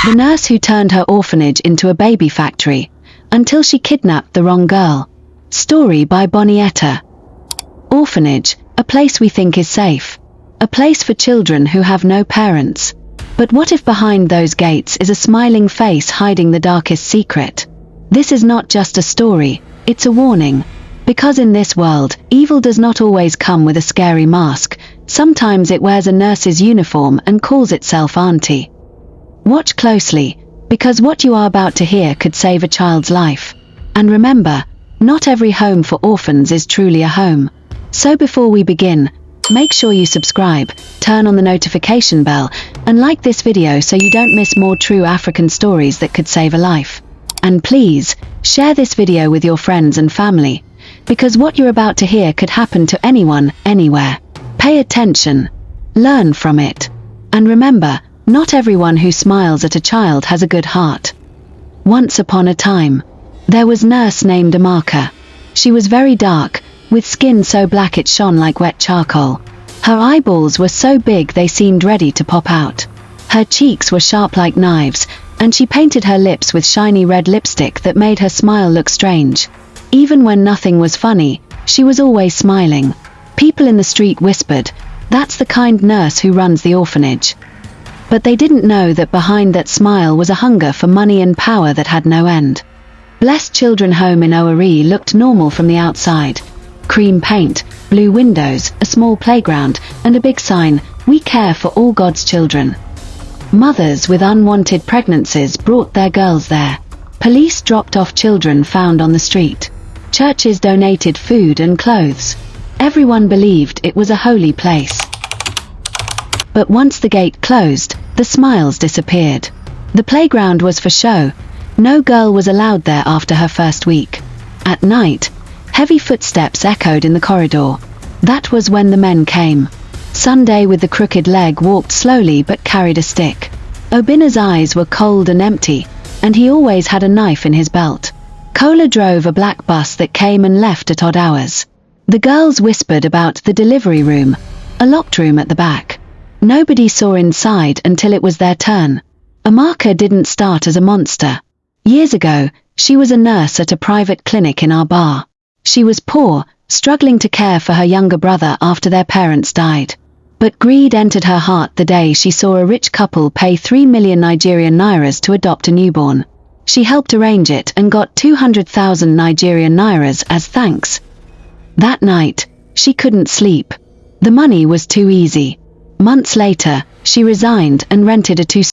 The nurse who turned her orphanage into a baby factory, until she kidnapped the wrong girl. Story by Bonietta. Orphanage, a place we think is safe. A place for children who have no parents. But what if behind those gates is a smiling face hiding the darkest secret? This is not just a story, it's a warning. Because in this world, evil does not always come with a scary mask. Sometimes it wears a nurse's uniform and calls itself Auntie. Watch closely, because what you are about to hear could save a child's life. And remember, not every home for orphans is truly a home. So before we begin, make sure you subscribe, turn on the notification bell, and like this video so you don't miss more true African stories that could save a life. And please, share this video with your friends and family, because what you're about to hear could happen to anyone, anywhere. Pay attention. Learn from it. And remember, not everyone who smiles at a child has a good heart. Once upon a time, there was a nurse named Amaka. She was very dark, with skin so black it shone like wet charcoal. Her eyeballs were so big they seemed ready to pop out. Her cheeks were sharp like knives, and she painted her lips with shiny red lipstick that made her smile look strange. Even when nothing was funny, she was always smiling. People in the street whispered, "That's the kind nurse who runs the orphanage." But they didn't know that behind that smile was a hunger for money and power that had no end. Blessed Children Home in Owerri looked normal from the outside. Cream paint, blue windows, a small playground, and a big sign, "We care for all God's children." Mothers with unwanted pregnancies brought their girls there. Police dropped off children found on the street. Churches donated food and clothes. Everyone believed it was a holy place. But once the gate closed, the smiles disappeared. The playground was for show. No girl was allowed there after her first week. At night, heavy footsteps echoed in the corridor. That was when the men came. Sunday with the crooked leg walked slowly but carried a stick. Obina's eyes were cold and empty, and he always had a knife in his belt. Kola drove a black bus that came and left at odd hours. The girls whispered about the delivery room, a locked room at the back. Nobody saw inside until it was their turn. Amaka didn't start as a monster. Years ago, she was a nurse at a private clinic in our bar. She was poor, struggling to care for her younger brother after their parents died. But greed entered her heart the day she saw a rich couple pay 3 million Nigerian nairas to adopt a newborn. She helped arrange it and got 200,000 Nigerian nairas as thanks. That night, she couldn't sleep. The money was too easy. Months later, she resigned and rented a two